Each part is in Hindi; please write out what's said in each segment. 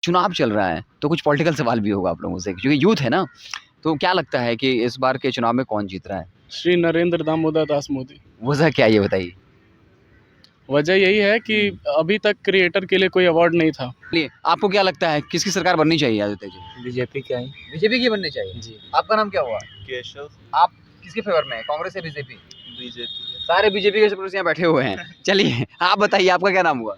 चुनाव चल रहा है, तो कुछ पॉलिटिकल सवाल भी होगा आप लोगों से क्योंकि यूथ है ना, तो क्या लगता है कि इस बार के चुनाव में कौन जीत रहा है? श्री नरेंद्र दामोदर दास मोदी। वजह क्या है ये बताइए? वजह यही है कि अभी तक क्रिएटर के लिए कोई अवार्ड नहीं था। चलिए, आपको क्या लगता है किसकी सरकार बननी चाहिए आदित्य जी? बीजेपी क्या है बीजेपी की बननी चाहिए। जी। आपका नाम क्या हुआ? केशव। आप किसके फेवर में हैं, कांग्रेस या बीजेपी? बीजेपी। सारे बीजेपी के सपोर्टर्स यहाँ बैठे हुए हैं। चलिए, आप बताइए आपका क्या नाम हुआ?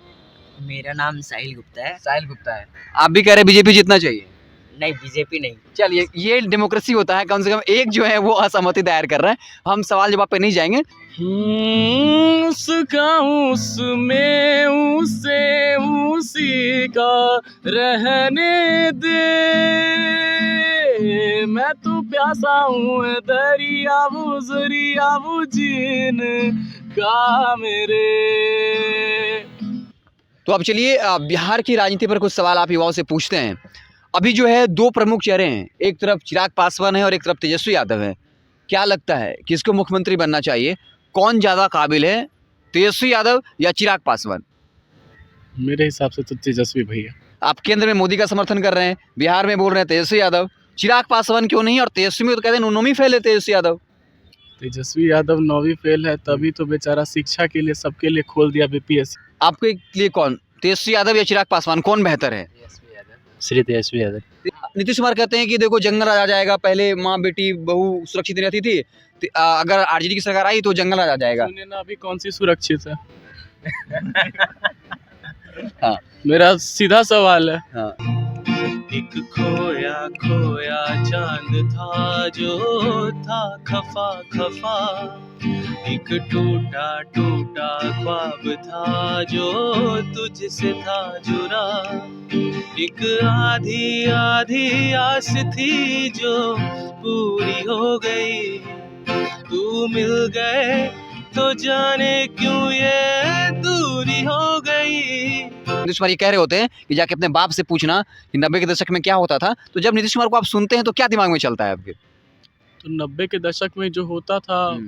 मेरा नाम साहिल गुप्ता है। साहिल गुप्ता है। आप भी कह रहे बीजेपी जीतना चाहिए? नहीं, बीजेपी नहीं। चलिए, ये डेमोक्रेसी होता है, कम से कम एक जो है वो असहमति दायर कर रहा है। हम सवाल जवाब पे नहीं जाएंगे। उसका उसमें उसे उसी का रहने दे, मैं तो प्यासा हूँ दरिया वो जीन का मेरे। तो अब चलिए बिहार की राजनीति पर कुछ सवाल आप युवाओं से पूछते हैं। अभी जो है दो प्रमुख चेहरे हैं, एक तरफ चिराग पासवान है और एक तरफ तेजस्वी यादव है। क्या लगता है किसको मुख्यमंत्री बनना चाहिए? कौन ज़्यादा काबिल है, तेजस्वी यादव या चिराग पासवान? मेरे हिसाब से तो तेजस्वी भैया। आप केंद्र में मोदी का समर्थन कर रहे हैं, बिहार में बोल रहे हैं तेजस्वी यादव। चिराग पासवान क्यों नहीं? और तेजस्वी में तो कहते हैं नौवीं फेल है तेजस्वी यादव। तेजस्वी यादव 9वीं फेल है, तभी तो बेचारा शिक्षा के लिए सबके लिए खोल दिया बीपीएससी। आपके लिए कौन, तेजस्वी यादव या चिराग पासवान, कौन बेहतर है? श्री तेजस्वी यादव। नीतीश कुमार कहते हैं कि देखो जंगल राज आ जाएगा, पहले माँ बेटी बहू सुरक्षित नहीं रहती थी, अगर आरजेडी की सरकार आई तो जंगल राज आ जाएगा। सुनिए ना, अभी कौन सी सुरक्षित है? हाँ। मेरा सीधा सवाल है। हाँ। एक खोया खोया चांद था जो था खफा खफा, एक टूटा टूटा ख्वाब था जो तुझसे था जुड़ा, एक आधी आधी आस थी जो पूरी हो गई, तू मिल गए तो जाने क्यों ये दूरी हो गई। नीतीश कुमार ये कह रहे होते हैं कि जाके अपने बाप से पूछना कि 90 के दशक में क्या होता था। तो जब नीतीश कुमार को आप सुनते हैं तो क्या दिमाग में चलता है आपके? तो 90 के दशक में जो होता था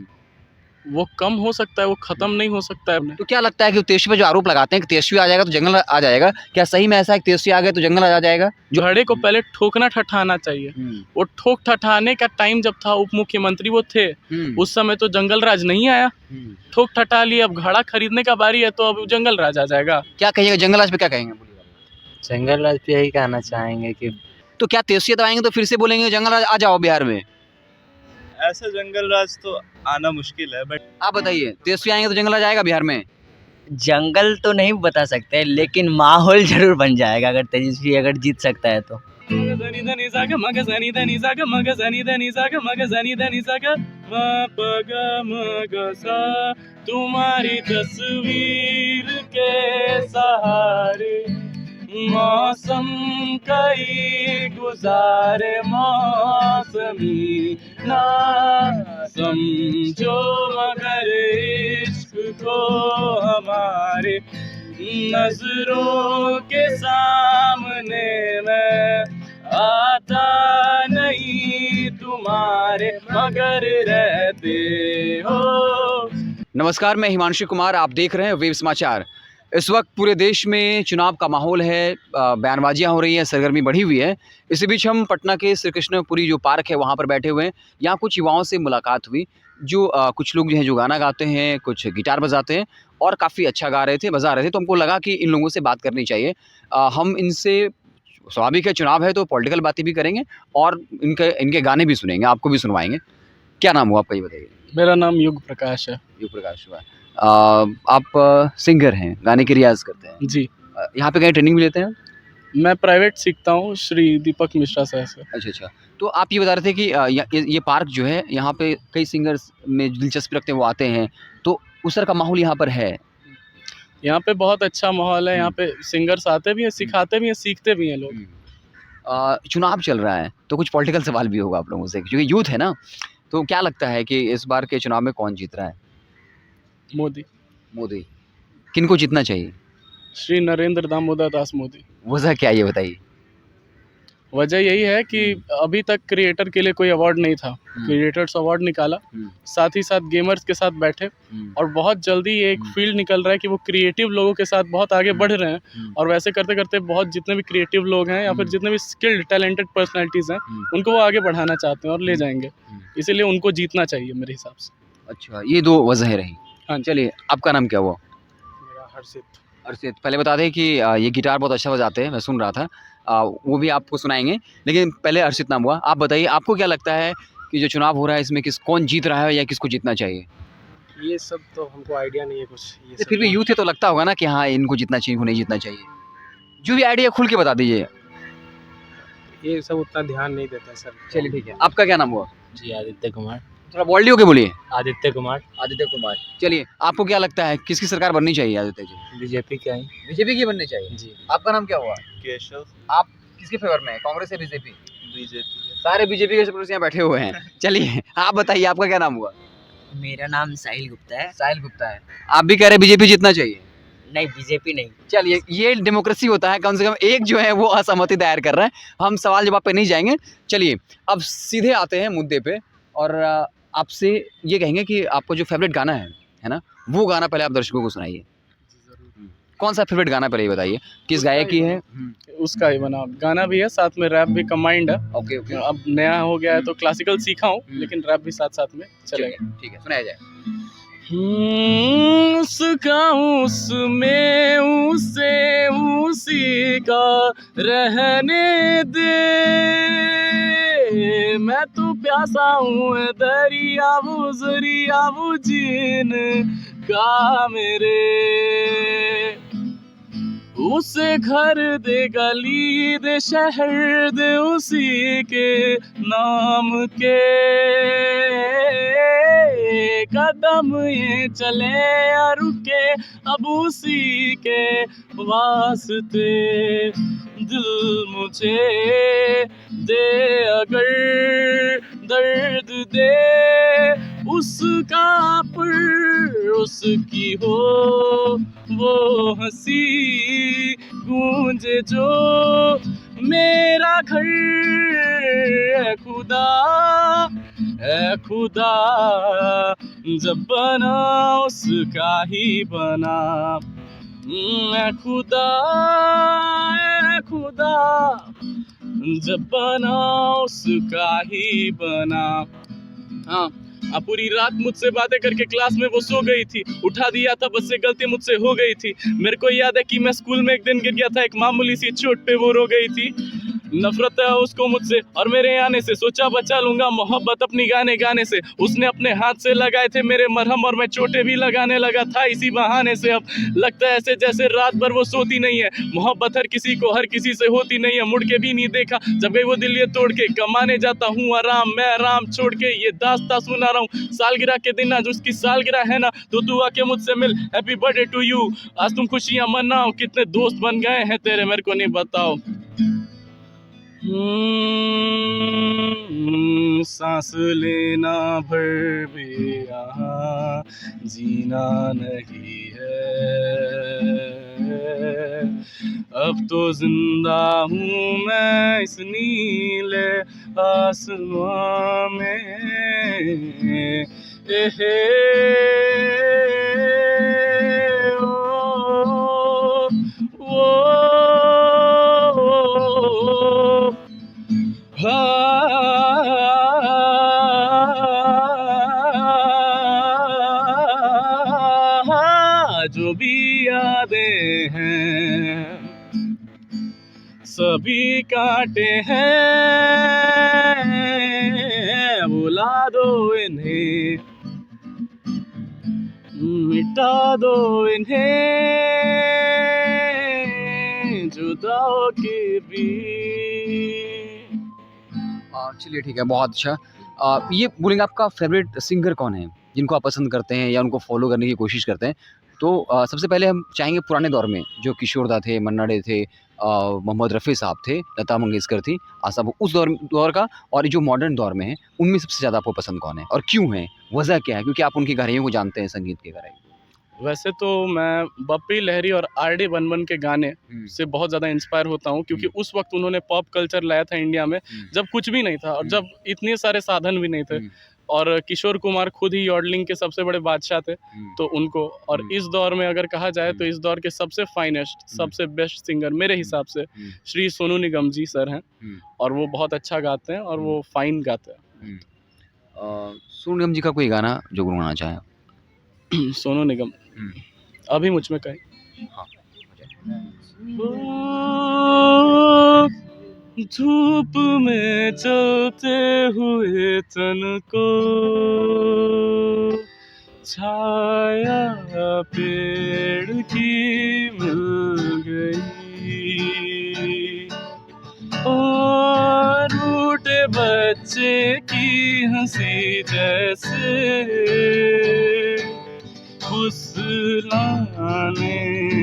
वो कम हो सकता है, वो खत्म नहीं हो सकता है। तो क्या लगता है कि तेजस्वी पे जो आरोप लगाते हैं कि तेजस्वी आ जाएगा तो जंगल आ जाएगा, क्या सही में ऐसा है कि तेजस्वी आ गए तो जंगल आ जाएगा? घड़े को पहले ठोकना ठठाना चाहिए। वो ठोक ठठाने का टाइम जब था, उप मुख्यमंत्री वो थे, उस समय तो जंगल राज नहीं आया। ठोक ठठा लिया, अब घड़ा खरीदने का बारी है तो अब जंगल राज आ जाएगा। क्या कहिएगा जंगल राज पे, क्या कहेंगे? जंगल राज पे यही कहना चाहेंगे कि तो क्या तेजस्वी यादव आएंगे तो फिर से बोलेंगे जंगल राज आ जाओ बिहार में? ऐसा जंगल राज तो आना मुश्किल है, बट आप बताइए, तेजस्वी आएंगे तो जंगल राज आएगा बिहार में? जंगल तो नहीं बता सकते, लेकिन माहौल जरूर बन जाएगा अगर तेजस्वी अगर जीत सकता है तो। तुम्हारी तस्वीर के सहारे मौसम कई गुजारे, मौसमी ना समझो मगर इश्क को हमारे नजरों के सामने मैं आता नहीं तुम्हारे मगर रहते हो। नमस्कार, मैं हिमांशु कुमार, आप देख रहे हैं वेव समाचार। इस वक्त पूरे देश में चुनाव का माहौल है, बयानबाजियां हो रही हैं, सरगर्मी बढ़ी हुई है। इसी बीच हम पटना के श्री कृष्णपुरी जो पार्क है वहाँ पर बैठे हुए हैं। यहाँ कुछ युवाओं से मुलाकात हुई, जो कुछ लोग जो हैं जो गाना गाते हैं, कुछ गिटार बजाते हैं और काफ़ी अच्छा गा रहे थे, बजा रहे थे। तो हमको लगा कि इन लोगों से बात करनी चाहिए। हम इनसे, स्वाभाविक है चुनाव है तो पॉलिटिकल बातें भी करेंगे और इनके गाने भी सुनेंगे, आपको भी सुनवाएंगे। क्या नाम हुआ आपका ये बताइए? मेरा नाम युग प्रकाश है। युग प्रकाश हुआ। आप सिंगर हैं, गाने की रियाज करते हैं? जी। यहाँ पे कहीं ट्रेनिंग भी लेते हैं? मैं प्राइवेट सीखता हूँ श्री दीपक मिश्रा सर से। अच्छा। तो आप ये बता रहे थे कि ये पार्क जो है यहाँ पे कई सिंगर्स में दिलचस्पी रखते हैं, वो आते हैं, तो उस तरह का माहौल यहाँ पर है? यहाँ पे बहुत अच्छा माहौल है। यहाँ पे सिंगर्स आते भी हैं, सिखाते भी हैं, सीखते भी हैं लोग। चुनाव चल रहा है तो कुछ पॉलिटिकल सवाल भी होगा आप लोगों से क्योंकि यूथ है ना, तो क्या लगता है कि इस बार के चुनाव में कौन जीत रहा है? मोदी। किनको जीतना चाहिए? श्री नरेंद्र दामोदर दास मोदी। वजह क्या है ये बताइए? वजह यही है कि अभी तक क्रिएटर के लिए कोई अवार्ड नहीं था, क्रिएटर्स अवार्ड निकाला, साथ ही साथ गेमर्स के साथ बैठे, और बहुत जल्दी एक फील्ड निकल रहा है कि वो क्रिएटिव लोगों के साथ बहुत आगे बढ़ रहे हैं, और वैसे करते करते बहुत जितने भी क्रिएटिव लोग हैं या फिर जितने भी स्किल्ड टैलेंटेड पर्सनैलिटीज़ हैं उनको वो आगे बढ़ाना चाहते हैं और ले जाएंगे, इसीलिए उनको जीतना चाहिए मेरे हिसाब से। अच्छा, ये 2 वजहें रही। हाँ, चलिए, आपका नाम क्या हुआ? मेरा हर्षित। अर्षित, पहले बता दें कि ये गिटार बहुत अच्छा बजाते हैं, मैं सुन रहा था, वो भी आपको सुनाएंगे, लेकिन पहले अर्षित नाम हुआ। आप बताइए, आपको क्या लगता है कि जो चुनाव हो रहा है इसमें कौन जीत रहा है या किसको जीतना चाहिए? ये सब तो हमको आइडिया नहीं है कुछ। ये सब फिर भी यूथ है तो लगता होगा ना कि हाँ, इनको जीतना चाहिए, इनको नहीं जीतना चाहिए। जो भी आइडिया खुल के बता दीजिए। ये सब उतना ध्यान नहीं देता सर। चलिए ठीक है, आपका क्या नाम हुआ? जी आदित्य कुमार। थोड़ा बोल्ड होके बोलिए। आदित्य कुमार। आदित्य कुमार। चलिए, आपको क्या लगता है किसकी सरकार बननी चाहिए आदित्य जी? बीजेपी का ही। बीजेपी की बननी चाहिए। जी। आपका नाम क्या हुआ? केशव। आप किसके फेवर में है, कांग्रेस या बीजेपी? बीजेपी। सारे बीजेपी के सदस्य यहाँ बैठे हुए हैं। चलिए, आप बताइए, आपका क्या नाम हुआ? मेरा नाम साहिल गुप्ता है। साहिल गुप्ता है। आप भी कह रहे बीजेपी जीतना चाहिए? नहीं, बीजेपी नहीं। चलिए, ये डेमोक्रेसी होता है, कम से कम एक जो है वो असहमति दायर कर रहा है। हम सवाल जवाब पे नहीं जाएंगे। चलिए, अब सीधे आते हैं मुद्दे पे, और आपसे ये कहेंगे कि आपका जो फेवरेट गाना है ना, वो गाना पहले आप दर्शकों को सुनाइए। कौन सा फेवरेट गाना पहले ये बताइए, किस गायक की है? उसका ही बना गाना भी है, साथ में रैप भी कंबाइंड है। ओके ओके, अब नया हो गया है तो क्लासिकल सीखा हूँ, लेकिन रैप भी साथ साथ में चलेगा। ठीक है, सुनाया जाए। उसका उसमें उसे उसी का रहने दे, मैं तो प्यासा हूँ दरिया वो जरिया वो जीन का मेरे, उसे घर दे गली दे शहर दे उसी के नाम के, कदम ये चले या रुके अब उसी के वास्ते, दिल मुझे दे अगर दर्द दे उसका पर उसकी हो वो हंसी गूंजे जो मेरा घर है खुदा, है खुदा जब बना उसका ही बना, है खुदा जब बना उसका ही बना। हाँ, पूरी रात मुझसे बातें करके क्लास में वो सो गई थी, उठा दिया था बस से गलती मुझसे हो गई थी, मेरे को याद है कि मैं स्कूल में एक दिन गिर गया था, एक मामूली सी चोट पे वो रो गई थी, नफरत है उसको मुझसे और मेरे आने से, सोचा बचा लूंगा मोहब्बत अपनी गाने गाने से, उसने अपने हाथ से लगाए थे मेरे मरहम और मैं चोटें भी लगाने लगा था इसी बहाने से, अब लगता है ऐसे जैसे रात भर वो सोती नहीं है, मोहब्बत हर किसी को हर किसी से होती नहीं है, मुड़ के भी नहीं देखा जब गई वो दिल ये तोड़ के, कमाने जाता हूँ आराम मैं आराम छोड़ के, ये दास्तां सुना रहा हूँ सालगिरह के दिन आज उसकी सालगिरह है ना, तो तू आके मुझसे मिल, हैप्पी बर्थडे टू यू, आज तुम खुशियां मनाओ, कितने दोस्त बन गए हैं तेरे मेरे को नहीं बताओ। सांस लेना भर भी यहाँ जीना नहीं है, अब तो जिंदा हूँ मैं इस नीले आसमां में, जो भी यादें हैं सभी कांटे हैं, बुला दो इन्हें मिटा दो इन्हें जुदाओं के भी। चलिए ठीक है, बहुत अच्छा। ये बोलेंगे आपका फेवरेट सिंगर कौन है जिनको आप पसंद करते हैं या उनको फॉलो करने की कोशिश करते हैं? तो सबसे पहले हम चाहेंगे पुराने दौर में जो किशोर दा थे, मन्ना डे थे, मोहम्मद रफ़ी साहब थे, लता मंगेशकर थी, आशा उस दौर का, और जो मॉडर्न दौर में है उनमें सबसे ज़्यादा आपको पसंद कौन है और क्यों है, वजह क्या है? क्योंकि आप उनकी गहराइयों को जानते हैं, संगीत की गहराई। वैसे तो मैं बप्पी लहरी और आर.डी. बर्मन के गाने से बहुत ज़्यादा इंस्पायर होता हूँ, क्योंकि उस वक्त उन्होंने पॉप कल्चर लाया था इंडिया में, जब कुछ भी नहीं था और जब इतने सारे साधन भी नहीं थे। और किशोर कुमार खुद ही यॉडलिंग के सबसे बड़े बादशाह थे, तो उनको और इस दौर में अगर कहा जाए तो इस दौर के सबसे फाइनेस्ट, सबसे बेस्ट सिंगर मेरे हिसाब से श्री सोनू निगम जी सर हैं, और वो बहुत अच्छा गाते हैं और वो फाइन गाते हैं। सोनू निगम जी का कोई गाना जो गुनगुनाना चाहें? सोनू निगम अभी मुझ में कहीं हाँ। धूप में चलते हुए तन को छाया पेड़ की मिल गई, और रूठे बच्चे की हंसी जैसे फुसलाने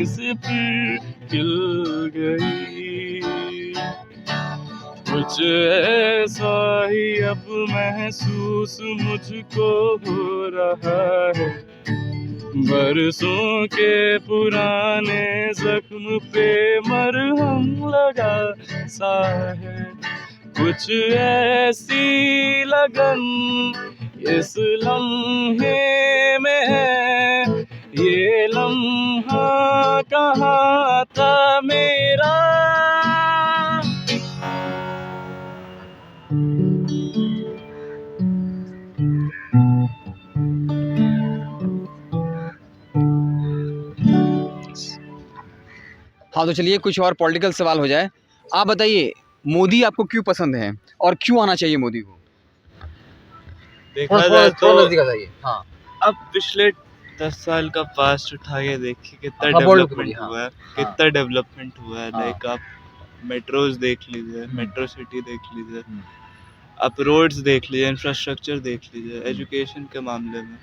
से फिर खिल गई। कुछ ऐसा ही अब महसूस मुझको हो रहा है, बरसों के पुराने जख्म पे मरहम लगा सा है। कुछ ऐसी लगन इस लम्हे में है, ये लम्हा कहाँ था मेरा। हाँ, तो चलिए कुछ और पॉलिटिकल सवाल हो जाए। आप बताइए, मोदी आपको क्यों पसंद है और क्यों आना चाहिए मोदी को? देखा जाए तो बताइए। हाँ, अब पिछले 10 साल का पास्ट उठा के देखिए कितना हाँ, बोलो, डेवलपमेंट हाँ। हुआ है, कितना डेवलपमेंट हुआ है। हाँ। लाइक आप मेट्रोज देख लीजिए, मेट्रो सिटी देख लीजिए, आप रोड्स देख लीजिए, इंफ्रास्ट्रक्चर देख लीजिए, एजुकेशन के मामले में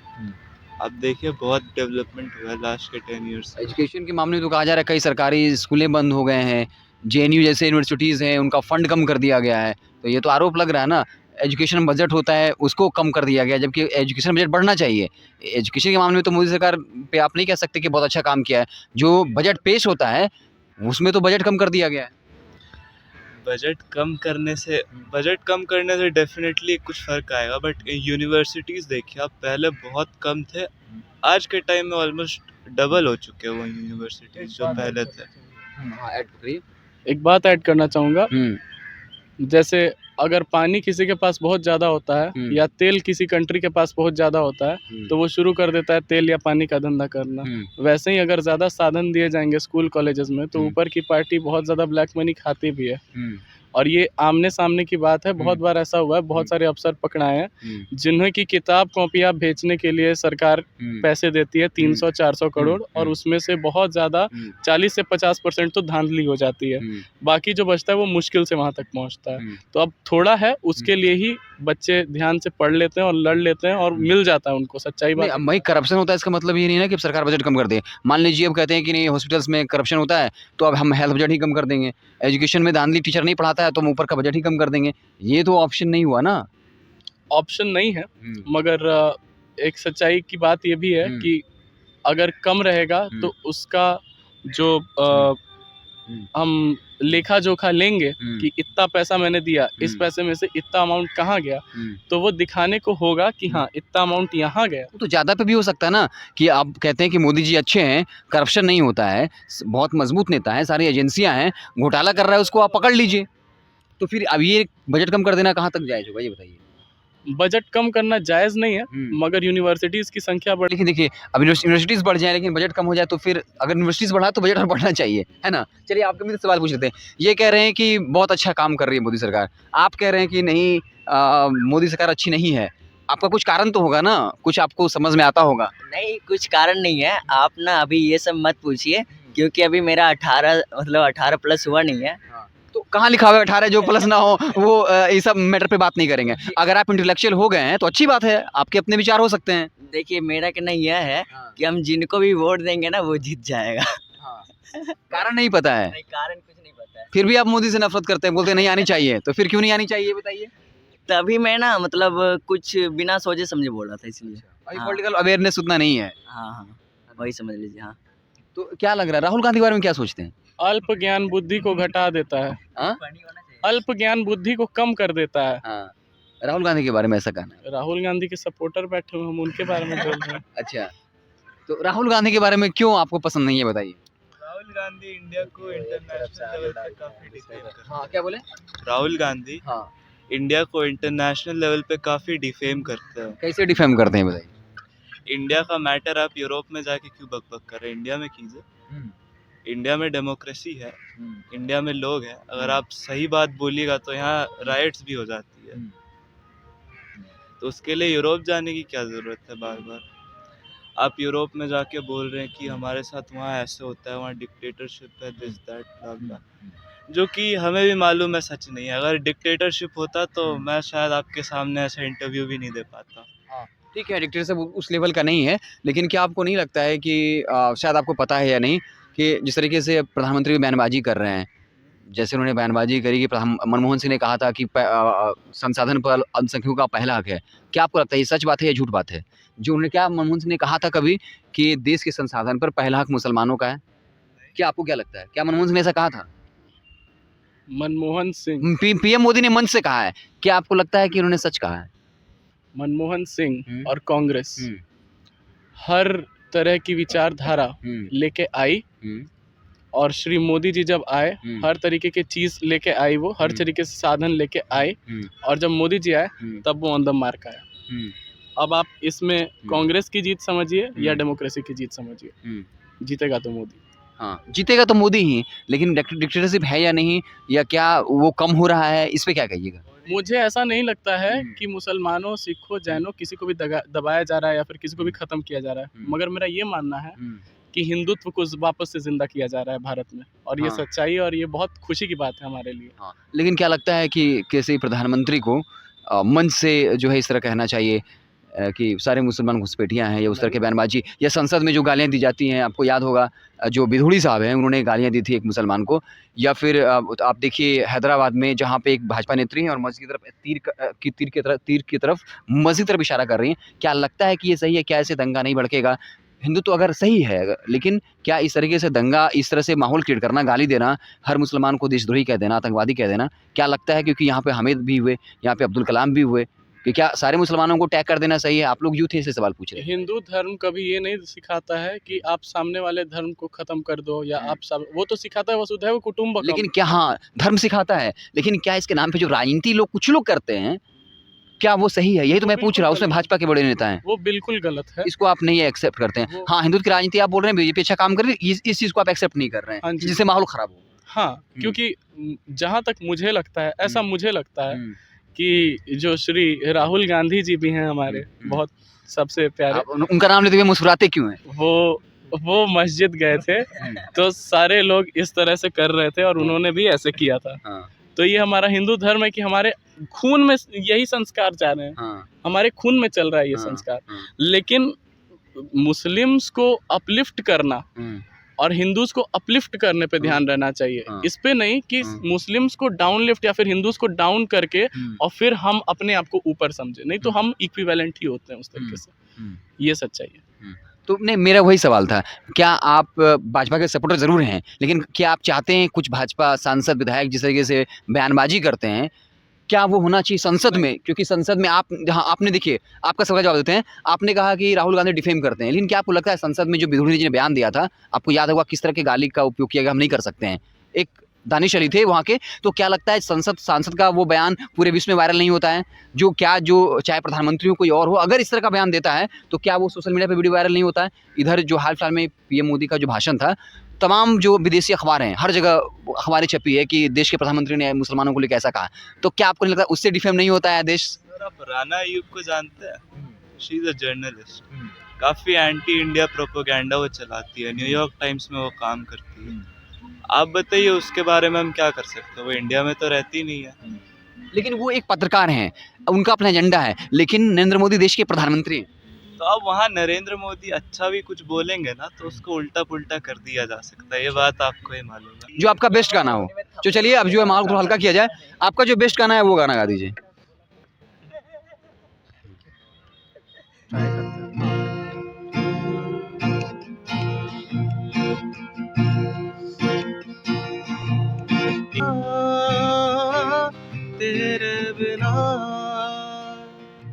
आप देखिए बहुत डेवलपमेंट हुआ है लास्ट के 10 ईयर्स से। एजुकेशन के मामले में तो कहा जा रहा है कई सरकारी स्कूलें बंद हो गए हैं, जेएनयू जैसे यूनिवर्सिटीज़ हैं उनका फंड कम कर दिया गया है, तो ये तो आरोप लग रहा है ना। एजुकेशन बजट होता है उसको कम कर दिया गया, जबकि एजुकेशन बजट बढ़ना चाहिए। एजुकेशन के मामले में तो मोदी सरकार पे आप नहीं कह सकते कि बहुत अच्छा काम किया है। जो बजट पेश होता है उसमें तो बजट कम कर दिया गया है। बजट कम करने से डेफिनेटली कुछ फ़र्क आएगा, बट यूनिवर्सिटीज़ देखिए आप, पहले बहुत कम थे, आज के टाइम में ऑलमोस्ट डबल हो चुके हैं वो यूनिवर्सिटीज़ जो पहले थे। हाँ, ऐड करिए। एक बात ऐड करना चाहूँगा, जैसे अगर पानी किसी के पास बहुत ज़्यादा होता है या तेल किसी कंट्री के पास बहुत ज़्यादा होता है तो वो शुरू कर देता है तेल या पानी का धंधा करना। वैसे ही अगर ज़्यादा साधन दिए जाएंगे स्कूल कॉलेजेस में तो ऊपर की पार्टी बहुत ज़्यादा ब्लैक मनी खाती भी है, और ये आमने सामने की बात है। बहुत बार ऐसा हुआ है, बहुत सारे अफसर पकड़ाए हैं जिन्हें की किताब कॉपियाँ बेचने के लिए सरकार पैसे देती है 300-400 करोड़, और उसमें से बहुत ज़्यादा 40 से 50% तो धांधली हो जाती है, बाकी जो बचता है वो मुश्किल से वहाँ तक पहुँचता है। तो अब थोड़ा है, उसके लिए ही बच्चे ध्यान से पढ़ लेते हैं और लड़ लेते हैं और मिल जाता है उनको, सच्चाई बात। नहीं, भाई करप्शन होता है इसका मतलब ये नहीं है ना कि सरकार बजट कम कर दे। मान लीजिए अब कहते हैं कि नहीं हॉस्पिटल्स में करप्शन होता है तो अब हम हेल्थ बजट ही कम कर देंगे, एजुकेशन में धांधली टीचर नहीं पढ़ाता है तो हम ऊपर का बजट ही कम कर देंगे। ये तो ऑप्शन नहीं हुआ ना। ऑप्शन नहीं है, मगर एक सच्चाई की बात ये भी है कि अगर कम रहेगा तो उसका जो हम लेखा जोखा लेंगे कि इतना पैसा मैंने दिया, इस पैसे में से इतना अमाउंट कहाँ गया, तो वो दिखाने को होगा कि हाँ इतना अमाउंट यहाँ गया। तो ज़्यादा पे भी हो सकता है ना कि आप कहते हैं कि मोदी जी अच्छे हैं, करप्शन नहीं होता है, बहुत मजबूत नेता है, सारी एजेंसियां हैं, घोटाला कर रहा है उसको आप पकड़ लीजिए। तो फिर अब ये बजट कम कर देना कहाँ तक जायज़ होगा ये बताइए? बजट कम करना जायज़ नहीं है, मगर यूनिवर्सिटीज़ की संख्या बढ़, लेकिन देखिए अब यूनिवर्सिटीज़ बढ़ जाए लेकिन बजट कम हो जाए तो फिर अगर यूनिवर्सिटीज़ बढ़ा तो बजट और बढ़ना चाहिए, है ना। चलिए आपके मुझे सवाल पूछ लेते हैं। ये कह रहे हैं कि बहुत अच्छा काम कर रही है मोदी सरकार, आप कह रहे हैं कि नहीं मोदी सरकार अच्छी नहीं है। आपका कुछ कारण तो होगा ना, कुछ आपको समझ में आता होगा। नहीं, कुछ कारण नहीं है। आप ना अभी ये सब मत पूछिए, क्योंकि अभी मेरा 18 प्लस हुआ नहीं है। तो कहाँ लिखा हुआ है 18? जो प्लस ना हो वो ये सब मैटर पे बात नहीं करेंगे। अगर आप इंटेलेक्चुअल हो गए हैं तो अच्छी बात है, आपके अपने विचार हो सकते हैं। देखिए मेरा कहना यह है कि हम जिनको भी वोट देंगे ना वो जीत जाएगा। कारण नहीं पता है, नहीं, कारण कुछ नहीं पता है। फिर भी आप मोदी से नफरत करते हैं, बोलते हैं नहीं आनी चाहिए। तो फिर क्यों नहीं आनी चाहिए बताइए? तभी मैं ना मतलब कुछ बिना सोचे समझे बोल रहा था, इसलिए। अभी पॉलिटिकल अवेयरनेस उतना नहीं है। हाँ हाँ। वही समझ लीजिए। हाँ, तो क्या लग रहा है राहुल गांधी के बारे में क्या सोचते हैं? अल्प ज्ञान बुद्धि को घटा देता है, हाँ? अल्प ज्ञान बुद्धि को कम कर देता है। हाँ, राहुल गांधी के बारे में ऐसा कहना है। राहुल गांधी के सपोर्टर बैठे हुए हम उनके बारे में बोल रहे हैं। अच्छा, तो राहुल गांधी के बारे में क्यों आपको पसंद नहीं है बताइए? राहुल गांधी इंडिया को इंटरनेशनल लेवल पे काफी डिफेम करते हाँ, क्या बोले? हैं। राहुल गांधी हाँ, इंडिया को इंटरनेशनल लेवल पे काफी डिफेम करते हैं। कैसे डिफेम करते हैं बताइए? इंडिया का मैटर आप यूरोप में जाके क्यों बकबक कर रहे हैं, इंडिया में कीजिए। इंडिया में डेमोक्रेसी है, इंडिया में लोग हैं, अगर आप सही बात बोलिएगा तो यहाँ राइट्स भी हो जाती है। तो उसके लिए यूरोप जाने की क्या ज़रूरत है बार बार? आप यूरोप में जाके बोल रहे हैं कि हमारे साथ वहाँ ऐसे होता है, वहाँ डिक्टेटरशिप है, दिस दैट ब्ला ब्ला, जो कि हमें भी मालूम है सच नहीं है। अगर डिक्टेटरशिप होता तो मैं शायद आपके सामने ऐसा इंटरव्यू भी नहीं दे पाता। ठीक है, डिक्टेटरशिप उस लेवल का नहीं है, लेकिन क्या आपको नहीं लगता है कि शायद आपको पता है या नहीं कि जिस तरीके से प्रधानमंत्री बयानबाजी कर रहे हैं, जैसे उन्होंने बयानबाजी करी कि मनमोहन सिंह ने कहा था कि संसाधन पर अल्पसंख्यकों का पहला हक है। क्या आपको लगता है ये सच बात है या झूठ बात है? जो उन्होंने क्या मनमोहन सिंह ने कहा था कभी कि देश के संसाधन पर पहला हक मुसलमानों का है? क्या आपको क्या लगता है? क्या मनमोहन सिंह ने ऐसा कहा था? मनमोहन सिंह पीएम मोदी ने मंच से कहा है। क्या आपको लगता है कि उन्होंने सच कहा है? मनमोहन सिंह और कांग्रेस हर तरह की विचारधारा लेके आई, और श्री मोदी जी जब आए हर तरीके की चीज लेके आई, वो हर तरीके से साधन लेके आए, और जब मोदी जी आए तब वो ऑन द मार्क आया। अब आप इसमें कांग्रेस की जीत समझिए या डेमोक्रेसी की जीत समझिए, जीतेगा तो मोदी। हाँ, जीतेगा तो मोदी ही, लेकिन डिक्टेटरशिप है या नहीं, या क्या वो कम हो रहा है, इस पे क्या कहिएगा? मुझे ऐसा नहीं लगता है कि मुसलमानों, सिखों, जैनों किसी को भी दबाया जा रहा है या फिर किसी को भी खत्म किया जा रहा है, मगर मेरा ये मानना है कि हिंदुत्व को वापस से जिंदा किया जा रहा है भारत में, और ये हाँ। सच्चाई है और ये बहुत खुशी की बात है हमारे लिए। हाँ, लेकिन क्या लगता है कि किसी प्रधानमंत्री को मंच से जो है इस तरह कहना चाहिए कि सारे मुसलमान घुसपैठियाँ हैं, या उस तरह के बयानबाजी, या संसद में जो गालियाँ दी जाती हैं, आपको याद होगा जो विधुड़ी साहब हैं उन्होंने गालियाँ दी थी एक मुसलमान को, या फिर आप देखिए हैदराबाद में जहाँ पे एक भाजपा नेत्री हैं और मस्जिद की तरफ तीर की तरफ मस्जिद की तरफ इशारा कर रही हैं। क्या लगता है कि ये सही है? क्या ऐसे दंगा नहीं भड़केगा? हिंदुत्व अगर सही है, लेकिन क्या इस तरीके से दंगा, इस तरह से माहौल क्रिएट करना, गाली देना, हर मुसलमान को देशद्रोही कह देना, आतंकवादी कह देना, क्या लगता है? क्योंकि यहाँ पे हामिद भी हुए, यहाँ पे अब्दुल कलाम भी हुए, कि क्या सारे मुसलमानों को टैग कर देना सही है? आप लोग यूथ से सवाल पूछ रहे हैं। हिंदू धर्म कभी ये नहीं सिखाता है कि आप सामने वाले धर्म को खत्म कर दो, या आप सब, वो तो सिखाता है वसुधैव कुटुंबकम। लेकिन क्या, हाँ, धर्म सिखाता है, लेकिन क्या इसके नाम पे जो राजनीति लोग कुछ लोग करते हैं, क्या वो सही है? यही तो मैं पूछ रहा हूँ। उसमें भाजपा के बड़े नेता हैं, वो बिल्कुल गलत है। इसको आप नहीं एक्सेप्ट करते हैं। हाँ, हिंदुत्व की राजनीति आप बोल रहे हैं, बीजेपी अच्छा काम कर रही है, इस चीज़ को आप एक्सेप्ट नहीं कर रहे हाँ हैं, जी। जिससे माहौल खराब हो। हाँ, क्योंकि जहाँ तक मुझे लगता है, ऐसा मुझे लगता है कि जो श्री राहुल गांधी जी भी हैं हमारे बहुत सबसे प्यारे, उनका नाम लेते हुए मुस्कुराते क्यों हैं? वो मस्जिद गए थे तो सारे लोग इस तरह से कर रहे थे और उन्होंने भी ऐसे किया था। तो ये हमारा हिंदू धर्म है कि हमारे खून में यही संस्कार जा रहे हैं, हमारे खून में चल रहा है ये संस्कार। लेकिन मुस्लिम्स को अपलिफ्ट करना और हिंदूज को अपलिफ्ट करने पे ध्यान रहना चाहिए, इस पे नहीं कि मुस्लिम्स को डाउन लिफ्ट या फिर हिंदूज को डाउन करके और फिर हम अपने आप को ऊपर समझे, नहीं तो हम इक्विवेलेंट ही होते हैं उस तरीके से। ये सच्चाई है। तो नहीं, मेरा वही सवाल था, क्या आप भाजपा के सपोर्टर ज़रूर हैं, लेकिन क्या आप चाहते हैं कुछ भाजपा सांसद विधायक जिस तरीके से बयानबाजी करते हैं, क्या वो होना चाहिए संसद में? क्योंकि संसद में आप, जहाँ आपने, देखिए आपका सवाल का जवाब देते हैं, आपने कहा कि राहुल गांधी डिफेम करते हैं, लेकिन क्या आपको लगता है संसद में जो विधुड़ी जी ने बयान दिया था, आपको याद होगा किस तरह के गाली का उपयोग किया गया, हम नहीं कर सकते हैं, एक दानिश अली थे वहाँ के, तो क्या लगता है सांसद का वो बयान पूरे विश्व में वायरल नहीं होता है? जो चाहे प्रधानमंत्री हो कोई और हो, अगर इस तरह का बयान देता है तो क्या वो सोशल मीडिया पे वीडियो वायरल नहीं होता है? इधर जो हाल फिलहाल में पीएम मोदी का जो भाषण था, तमाम जो विदेशी अखबार हैं, हर जगह अखबारें छपी है कि देश के प्रधानमंत्री ने मुसलमानों को लेकर ऐसा कहा, तो क्या आपको नहीं लगता उससे डिफेम नहीं होता है देश? सर, आप राना अय्यूब को जानते हैं? शी इज अ जर्नलिस्ट, काफी एंटी इंडिया प्रोपेगेंडा वो चलाती है, न्यूयॉर्क टाइम्स में वो काम करती है। आप बताइए उसके बारे में हम क्या कर सकते हैं? वो इंडिया में तो रहती नहीं है। लेकिन वो एक पत्रकार हैं, उनका अपना एजेंडा है, लेकिन नरेंद्र मोदी देश के प्रधानमंत्री हैं। तो अब वहाँ नरेंद्र मोदी अच्छा भी कुछ बोलेंगे ना तो उसको उल्टा पुल्टा कर दिया जा सकता है, ये बात आपको ही मालूम है। जो आपका बेस्ट गाना हो, जो, चलिए अब जो है माहौल थोड़ा हल्का किया जाए, आपका जो बेस्ट गाना है वो गाना गा दीजिए। तेरे बिना।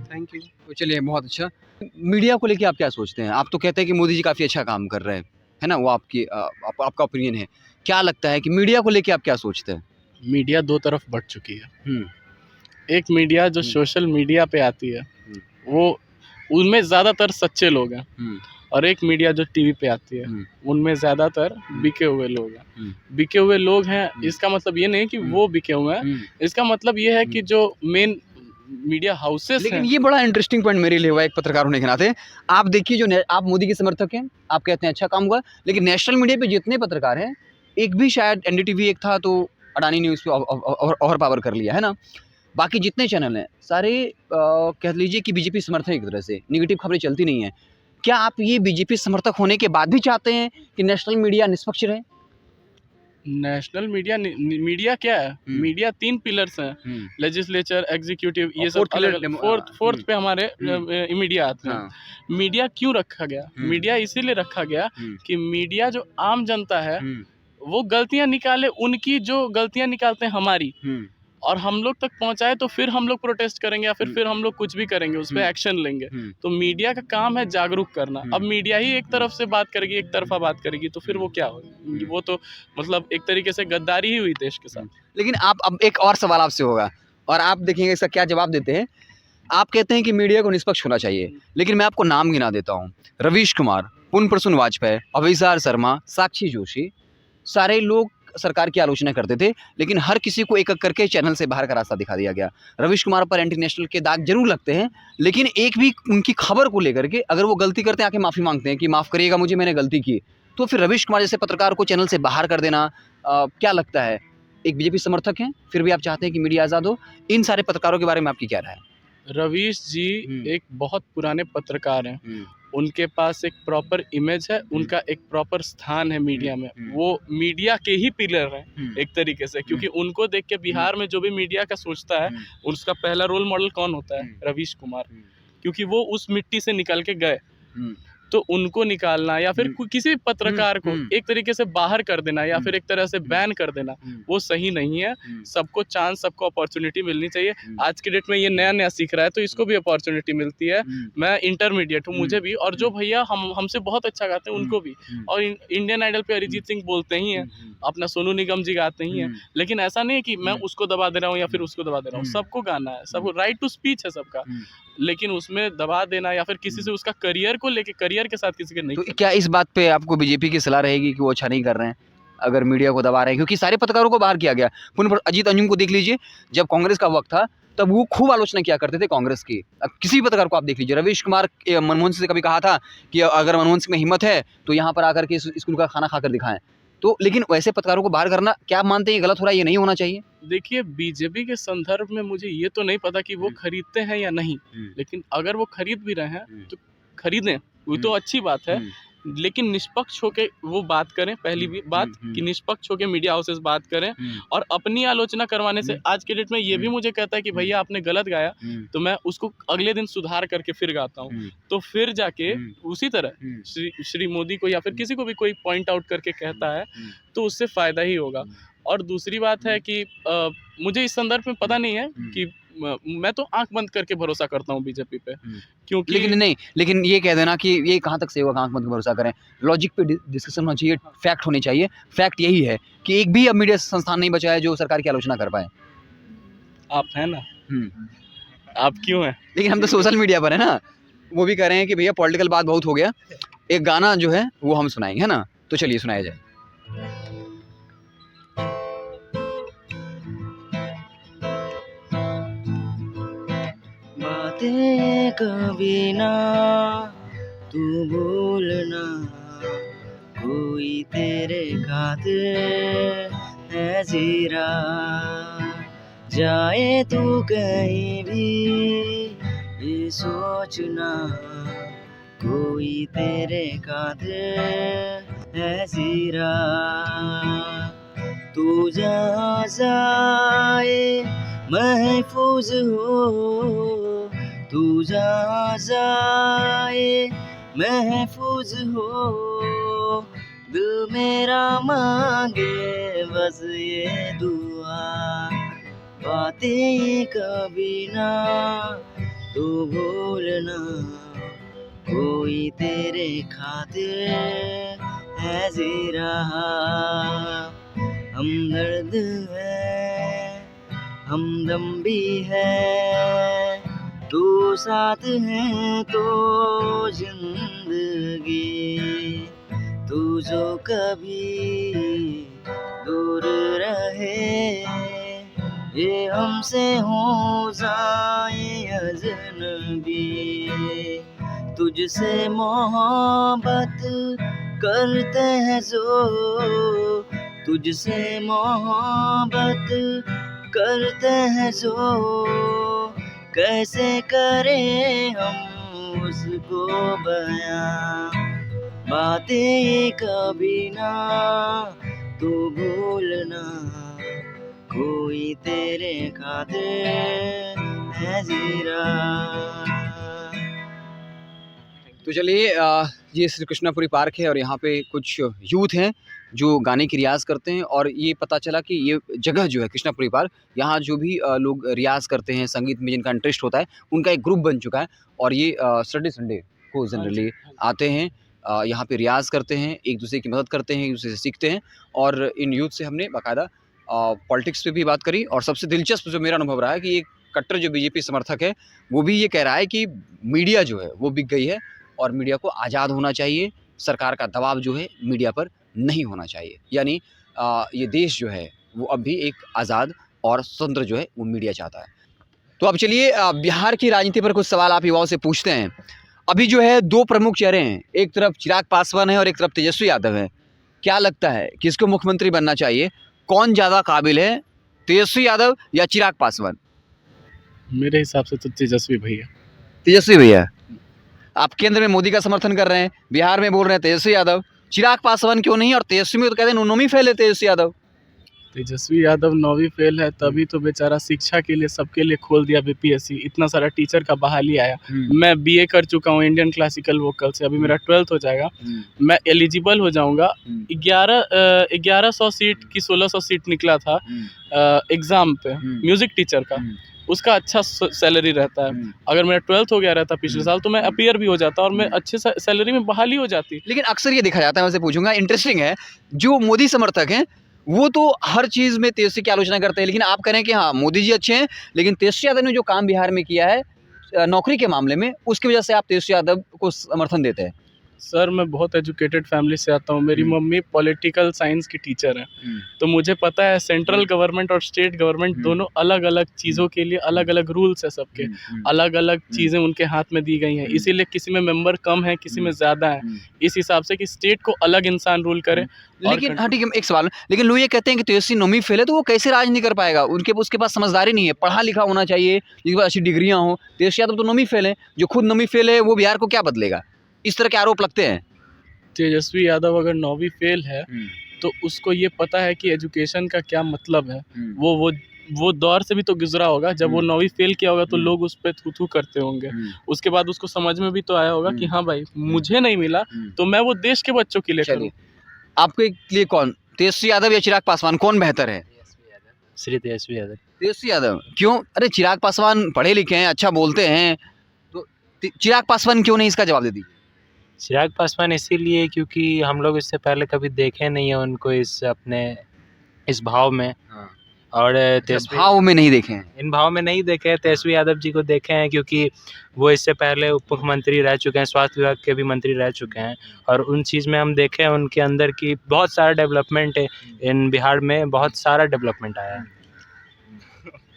Thank you. तो चलिए बहुत अच्छा। मीडिया को लेके आप क्या सोचते हैं? आप तो कहते हैं कि मोदी जी काफ़ी अच्छा काम कर रहे हैं, है ना? वो आपका ओपिनियन है। क्या लगता है कि मीडिया को लेके आप क्या सोचते हैं? मीडिया दो तरफ बट चुकी है। हुँ, एक मीडिया जो हम्म। सोशल मीडिया पे आती है वो उनमें ज़्यादातर सच्चे लोग हैं, हुँ, और एक मीडिया जो टीवी पे आती है हुँ, उनमें ज़्यादातर बिके हुए लोग हैं। हुँ, बिके हुए लोग हैं हम्म। इसका मतलब ये नहीं कि हम्म। वो बिके हुए हैं, हुँ। इसका मतलब ये है कि जो मेन मीडिया हाउसेस लेकिन हैं। ये बड़ा इंटरेस्टिंग पॉइंट मेरे लिए हुआ एक पत्रकार होने के नाते। आप देखिए आप मोदी के समर्थक हैं, आप कहते हैं अच्छा काम हुआ, लेकिन नेशनल मीडिया पे जितने पत्रकार हैं, एक भी शायद एनडीटीवी एक था तो अडानी न्यूज़ पे ओवर पावर कर लिया, है ना? बाकी जितने चैनल हैं, सारे कह लीजिए कि बीजेपी समर्थक हैं एक तरह से, नेगेटिव खबरें चलती नहीं हैं। क्या आप ये बीजेपी समर्थक होने के बाद भी चाहते हैं कि नेशनल मीडिया निष्पक्ष रहे? नेशनल मीडिया मीडिया क्या है? मीडिया 3 पिलर्स हैं, लेजिस्लेचर, एग्जीक्यूटिव, और ये सब fourth pillar अलग-अलग। डेमो- फोर्थ पे हमारे हम्म। मीडिया आते हैं। हाँ। मीडिया क्यों रखा गया? हम्म। मीडिया इसीलिए रखा गया हम्म। कि मीडिया जो आम जनता है हुँ, वो गलतियाँ निकाले, उनकी जो गलतियाँ निकालते हैं हमारी, हुँ, और हम लोग तक पहुँचाए, तो फिर हम लोग प्रोटेस्ट करेंगे या फिर हम लोग कुछ भी करेंगे, उस पे हम्म। एक्शन लेंगे। हुँ, तो मीडिया का काम है जागरूक करना। हम्म। अब मीडिया ही एक तरफ से बात करेगी, एक तरफा बात करेगी, तो फिर वो क्या होगी? वो तो मतलब एक तरीके से गद्दारी ही हुई देश के साथ। लेकिन आप अब एक और सवाल आपसे होगा और आप देखेंगे इसका क्या जवाब देते हैं। आप कहते हैं कि मीडिया को निष्पक्ष होना चाहिए, लेकिन मैं आपको नाम गिना देता हूँ। रवीश कुमार, पुन प्रसून वाजपेयी, अभिसार शर्मा, साक्षी जोशी, सारे लोग सरकार की आलोचना करते थे, लेकिन हर किसी को एक-एक करके चैनल से बाहर का रास्ता दिखा दिया गया। रवीश कुमार पर एंटी नेशनल के दाग जरूर लगते हैं, लेकिन एक भी उनकी खबर को लेकर के अगर वो गलती करते हैं आके माफ़ी मांगते हैं कि माफ़ करिएगा मुझे, मैंने गलती की। तो फिर रवीश कुमार जैसे पत्रकार को चैनल से बाहर कर देना क्या लगता है? एक बीजेपी समर्थक हैं, फिर भी आप चाहते हैं कि मीडिया आज़ाद हो। इन सारे पत्रकारों के बारे में आपकी क्या राय है? रवीश जी एक बहुत पुराने पत्रकार हैं। हुँ, उनके पास एक प्रॉपर इमेज है, उनका एक प्रॉपर स्थान है मीडिया में। हम्म। वो मीडिया के ही पिलर हैं हुँ, एक तरीके से, क्योंकि उनको देख के बिहार में जो भी मीडिया का सोचता है, उसका पहला रोल मॉडल कौन होता है? रवीश कुमार, क्योंकि वो उस मिट्टी से निकल के गए। हुँ, तो उनको निकालना या फिर किसी भी पत्रकार को एक तरीके से बाहर कर देना या फिर एक तरह से बैन कर देना, वो सही नहीं है। सबको चांस, सबको अपॉर्चुनिटी मिलनी चाहिए। आज के डेट में ये नया नया सीख रहा है तो इसको भी अपॉर्चुनिटी मिलती है। मैं इंटरमीडिएट हूँ, मुझे भी, और जो भैया हमसे बहुत अच्छा गाते हैं उनको भी। और इंडियन आइडल पे अरिजीत सिंह बोलते ही हैं, अपना सोनू निगम जी गाते ही हैं, लेकिन ऐसा नहीं है कि मैं उसको दबा दे रहा हूँ या फिर उसको दबा दे रहा हूँ। सबको गाना है, सबको राइट टू स्पीच है सबका, लेकिन उसमें दबा देना या फिर किसी से उसका करियर को लेके, करियर के साथ किसी के नहीं। तो क्या इस बात पे आपको बीजेपी की सलाह रहेगी कि वो अच्छा नहीं कर रहे हैं, अगर मीडिया को दबा रहे हैं? क्योंकि सारे पत्रकारों को बाहर किया गया। अजीत अंजुम को देख लीजिए, जब कांग्रेस का वक्त था तब वो खूब आलोचना किया करते थे कांग्रेस की। अब किसी भी पत्रकार को आप देख लीजिए, रवीश कुमार मनमोहन सिंह से कभी कहा था कि अगर मनमोहन सिंह में हिम्मत है तो यहाँ पर आकर के स्कूल का खाना खाकर दिखाएं। तो लेकिन वैसे पत्रकारों को बाहर करना, क्या आप मानते हैं ये गलत हो रहा है, ये नहीं होना चाहिए? देखिए, बीजेपी के संदर्भ में मुझे ये तो नहीं पता कि वो खरीदते हैं या नहीं, लेकिन अगर वो खरीद भी रहे हैं तो खरीदें, वो तो अच्छी बात है, लेकिन निष्पक्ष होके वो बात करें। पहली भी बात कि निष्पक्ष होके मीडिया हाउसेस बात करें, और अपनी आलोचना करवाने से आज के डेट में ये भी मुझे कहता है कि भैया आपने गलत गाया, तो मैं उसको अगले दिन सुधार करके फिर गाता हूँ। तो फिर जाके उसी तरह श्री मोदी को या फिर किसी को भी कोई पॉइंट आउट करके कहता है तो उससे फ़ायदा ही होगा। और दूसरी बात है कि मुझे इस संदर्भ में पता नहीं है कि मैं तो आंख बंद करके भरोसा करता हूँ बीजेपी पे, क्योंकि लेकिन ये कह देना कि ये कहाँ तक सही होगा, आंख बंद करके भरोसा करें? लॉजिक पे डिस्कशन होना चाहिए, फैक्ट होने चाहिए। फैक्ट यही है कि एक भी अब मीडिया संस्थान नहीं बचा है जो सरकार की आलोचना कर पाए। आप हैं ना, आप क्यों हैं? लेकिन हम तो सोशल मीडिया पर है ना, वो भी कह रहे हैं कि भैया पॉलिटिकल बात बहुत हो गया, एक गाना जो है वो हम सुनाएंगे, है ना? तो चलिए सुनाया जाए। बातें कभी ना तू भूलना, कोई तेरे खातिर है जीरा, जाए तू कहीं भी ये सोचना, कोई तेरे खातिर है जीरा, तू जहाँ जाए महफूज हो, तू जहाँ जाए महफूज हो, दिल मेरा मांगे बस ये दुआ, बातें कभी ना तू भूलना, कोई तेरे खातिर है जी रहा। हमदर्द है, हमदम भी है, तू साथ है तो जिंदगी, तू जो कभी दूर रहे, ये हमसे हो जाए अजनबी। तुझसे मोहब्बत करते हैं जो, तुझसे मोहब्बत करते हैं जो, कैसे करें हम उसको बयां। बातें कभी ना तू भूलना, कोई तेरे खातिर है जी रहा। तो चलिए ये श्री कृष्णापुरी पार्क है और यहाँ पे कुछ यूथ हैं जो गाने की रियाज़ करते हैं और ये पता चला कि ये जगह जो है कृष्णापुरी पार्क, यहाँ जो भी लोग रियाज़ करते हैं, संगीत में जिनका इंटरेस्ट होता है, उनका एक ग्रुप बन चुका है और ये संडे को जनरली आते हैं, यहाँ पे रियाज़ करते हैं, एक दूसरे की मदद करते हैं, एक दूसरे से सीखते हैं। और इन यूथ से हमने बाकायदा पॉलिटिक्स पे भी बात करी और सबसे दिलचस्प जो मेरा अनुभव रहा है कि एक कट्टर जो बीजेपी समर्थक है वो भी ये कह रहा है कि मीडिया जो है वो बिक गई है और मीडिया को आज़ाद होना चाहिए, सरकार का दबाव जो है मीडिया पर नहीं होना चाहिए। यानी ये देश जो है वो अब भी एक आज़ाद और स्वतंत्र जो है वो मीडिया चाहता है। तो अब चलिए बिहार की राजनीति पर कुछ सवाल आप युवाओं से पूछते हैं। अभी जो है दो प्रमुख चेहरे हैं, एक तरफ चिराग पासवान है और एक तरफ तेजस्वी यादव है। क्या लगता है किसको मुख्यमंत्री बनना चाहिए? कौन ज़्यादा काबिल है, तेजस्वी यादव या चिराग पासवान? मेरे हिसाब से तो तेजस्वी भैया। तेजस्वी भैया। आप केंद्र में मोदी का समर्थन कर रहे हैं, बिहार में बोल रहे हैं तेजस्वी यादव, चिराग पासवान क्यों नहीं? और तेजस्वी में तो कहते हैं नौवीं फेल है तेजस्वी यादव। तेजस्वी यादव 9वीं फेल है, तभी तो बेचारा शिक्षा के लिए सबके लिए खोल दिया बीपीएससी, इतना सारा टीचर का बहाली आया। मैं बीए कर चुका हूँ इंडियन क्लासिकल वोकल से, अभी मेरा 12th हो जाएगा, मैं एलिजिबल हो जाऊंगा। 1100 सीट की 1600 सीट निकला था एग्जाम पे म्यूजिक टीचर का, उसका अच्छा सैलरी रहता है। अगर मेरा 12th हो गया रहता पिछले साल तो मैं अपीयर भी हो जाता और मैं अच्छे सैलरी में बहाली हो जाती। लेकिन अक्सर ये देखा जाता है, मैं से पूछूंगा, इंटरेस्टिंग है, जो मोदी समर्थक हैं वो तो हर चीज़ में तेजस्वी की आलोचना करते हैं, लेकिन आप कह रहे हैं कि हाँ मोदी जी अच्छे हैं, लेकिन तेजस्वी यादव ने जो काम बिहार में किया है नौकरी के मामले में, उसकी वजह से आप तेजस्वी यादव को समर्थन देते हैं। सर मैं बहुत एजुकेटेड फैमिली से आता हूँ, मेरी मम्मी पॉलिटिकल साइंस की टीचर है, तो मुझे पता है सेंट्रल गवर्नमेंट और स्टेट गवर्नमेंट दोनों अलग अलग चीज़ों के लिए अलग अलग रूल्स है, सबके अलग अलग चीज़ें उनके हाथ में दी गई हैं, इसीलिए किसी में मेंबर कम है, किसी में ज़्यादा है, इस हिसाब से कि स्टेट को अलग इंसान रूल करे। लेकिन हाँ ठीक है, एक सवाल, लेकिन लोग ये कहते हैं कि तेजस्वी 9वीं फेल है तो वो कैसे राज नहीं कर पाएगा? उसके पास समझदारी नहीं है, पढ़ा लिखा होना चाहिए, जिसके पास अच्छी डिग्रियाँ हो। तेजस्वी यादव तो 9वीं फेल है, जो खुद 9वीं फेल है वो बिहार को क्या बदलेगा? इस तरह के आरोप लगते हैं। तेजस्वी यादव अगर 9वीं फेल है तो उसको ये पता है कि एजुकेशन का क्या मतलब है, वो दौर से भी तो गुजरा होगा। जब वो 9वीं फेल किया होगा तो लोग उस पर थू करते होंगे, उसके बाद उसको समझ में भी तो आया होगा कि हाँ भाई मुझे नहीं मिला तो मैं वो देश के बच्चों के लिए करूँ। आपके लिए कौन, तेजस्वी यादव या चिराग पासवान, कौन बेहतर है? श्री तेजस्वी यादव। तेजस्वी यादव क्यों? अरे चिराग पासवान पढ़े लिखे हैं, अच्छा बोलते हैं, तो चिराग पासवान क्यों नहीं, इसका जवाब दे दीजिए। चिराग पासवान इसीलिए क्योंकि हम लोग इससे पहले कभी देखे नहीं है उनको इस भाव में, और तेजस्वी भाव में नहीं देखे हैं, इन भाव में नहीं देखे हैं। तेजस्वी यादव जी को देखे हैं क्योंकि वो इससे पहले उप मुख्यमंत्री रह चुके हैं, स्वास्थ्य विभाग के भी मंत्री रह चुके हैं, और उन चीज़ में हम देखे हैं उनके अंदर की बहुत सारा डेवलपमेंट है, इन बिहार में बहुत सारा डेवलपमेंट आया है।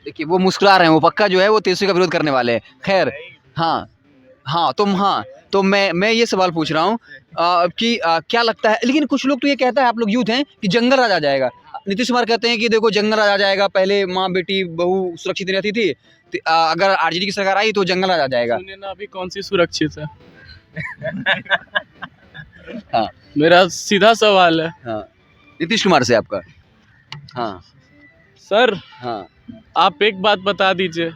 देखिए वो मुस्कुरा रहे हैं, वो पक्का जो है वो तेजस्वी का विरोध करने वाले हैं। खैर तो मैं ये सवाल पूछ रहा हूँ कि क्या लगता है, लेकिन कुछ लोग तो ये कहता है, आप लोग यूथ हैं, कि जंगल राज आ जाएगा। नीतीश कुमार कहते हैं कि देखो जंगल राज आ जाएगा, पहले माँ बेटी बहू सुरक्षित रहती थी, अगर आरजेडी की सरकार आई तो जंगल राज आ जाएगा। सुनिए ना, अभी कौन सी सुरक्षित है? हाँ मेरा सीधा सवाल है नीतीश कुमार से आपका। हाँ सर, हाँ आप एक बात बता दीजिए,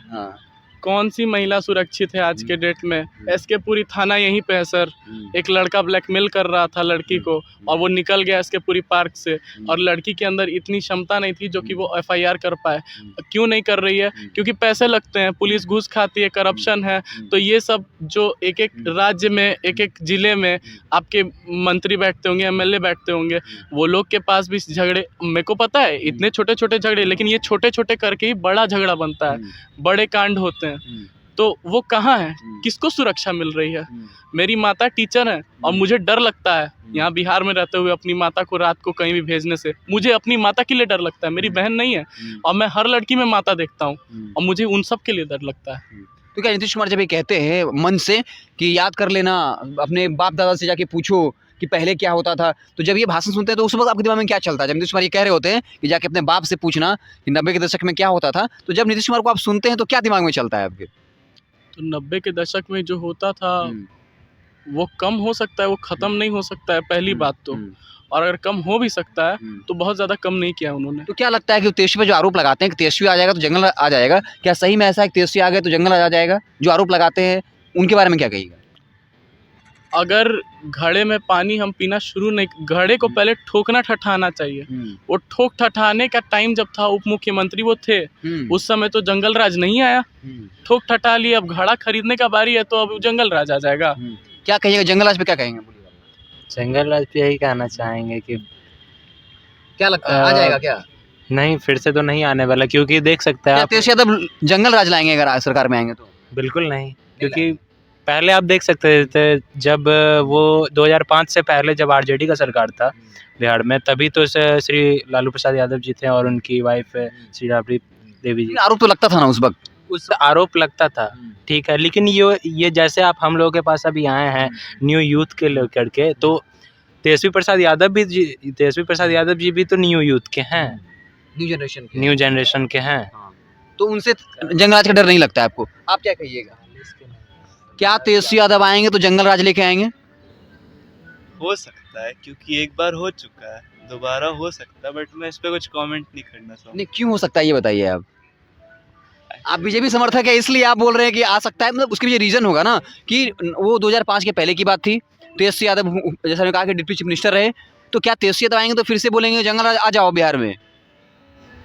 कौन सी महिला सुरक्षित है आज के डेट में? एसके पुरी थाना यहीं पे है सर। एक लड़का ब्लैकमेल कर रहा था लड़की को और वो निकल गया एसके पुरी पार्क से, और लड़की के अंदर इतनी क्षमता नहीं थी जो कि वो एफआईआर कर पाए। क्यों नहीं कर रही है? क्योंकि पैसे लगते हैं, पुलिस घूस खाती है, करप्शन है। तो ये सब जो एक एक राज्य में, एक एक ज़िले में आपके मंत्री बैठते होंगे, एमएलए बैठते होंगे, वो लोग के पास भी झगड़े, मेरे को पता है इतने छोटे छोटे झगड़े, लेकिन ये छोटे छोटे करके ही बड़ा झगड़ा बनता है, बड़े कांड होते हैं। तो वो कहाँ है? किसको सुरक्षा मिल रही है? मेरी माता टीचर है और मुझे डर लगता है यहाँ बिहार में रहते हुए अपनी माता को रात को कहीं भी भेजने से। मुझे अपनी माता के लिए डर लगता है, मेरी बहन नहीं है, और मैं हर लड़की में माता देखता हूँ और मुझे उन सब के लिए डर लगता है। तो क्या नीतीश कुमार जब ये कहते हैं मन से कि याद कर लेना, अपने बाप दादा से जाके पूछो कि पहले क्या होता था, तो जब ये भाषण सुनते हैं तो उस वक्त आपके दिमाग में क्या चलता है? जब नीतीश कुमार ये कह रहे होते हैं कि जाके अपने बाप से पूछना कि 90 के दशक में क्या होता था, तो जब नीतीश कुमार को आप सुनते हैं तो क्या दिमाग में चलता है आपके? तो 90 के दशक में जो होता था वो कम हो सकता है, वो ख़त्म नहीं हो सकता है, पहली बात तो। और अगर कम हो भी सकता है तो बहुत ज़्यादा कम नहीं किया उन्होंने। तो क्या लगता है कि तेजस्वी पे जो आरोप लगाते हैं कि तेजस्वी आ जाएगा तो जंगल आ जाएगा, क्या सही में ऐसा है कि तेजस्वी आ गए तो जंगल आ जाएगा? जो आरोप लगाते हैं उनके बारे में क्या कहिएगा? अगर घड़े में पानी हम पीना शुरू नहीं, घड़े को पहले ठोकना ठठाना चाहिए। वो ठोक ठठाने का टाइम जब था, उप मुख्यमंत्री वो थे, उस समय तो जंगल राज नहीं आया। ठोक ठठा लिए, अब घड़ा खरीदने का बारी है तो अब जंगल राज आ जाएगा। क्या कहिएगा जंगल राज पे? क्या कहेंगे? जंगल राज पे यही कहना चाहेंगे कि क्या लगता है आ जाएगा क्या? नहीं, फिर से तो नहीं आने वाला, क्योंकि देख सकते हैं क्या आप। तेजस्वी यादव जंगल राज लाएंगे अगर सरकार में आएंगे तो? बिल्कुल नहीं, क्योंकि पहले आप देख सकते थे जब वो 2005 से पहले जब आरजेडी का सरकार था बिहार में, तभी तो श्री लालू प्रसाद यादव जी थे और उनकी वाइफ श्री राबड़ी देवी जी। आरोप तो लगता था ना उस वक्त? उस आरोप लगता था, ठीक है, लेकिन ये जैसे आप हम लोगों के पास अभी आए हैं न्यू यूथ के लेकर के, तो तेजस्वी प्रसाद यादव जी भी तो न्यू यूथ के हैं, न्यू जनरेशन के हैं। तो उनसे जंगल राज का डर नहीं लगता है आपको? आप क्या कहिएगा? क्या तेजस्वी यादव आएंगे तो जंगल राज लेके आएंगे? हो सकता है, क्योंकि एक बार हो चुका है, दोबारा हो सकता है, बट मैं इस पे कुछ कमेंट नहीं करना चाहूँगा। नहीं, क्यों हो सकता है ये बताइए आप बीजेपी समर्थक है इसलिए आप बोल रहे हैं कि आ सकता है, मतलब उसके पीछे रीजन होगा ना कि वो 2005 के पहले की बात थी। तेजस्वी यादव जैसा मैंने कहा कि डिप्टी चीफ मिनिस्टर रहे, तो क्या तेजस्वी यादव आएंगे तो फिर से बोलेंगे जंगल राज आ जाओ बिहार में?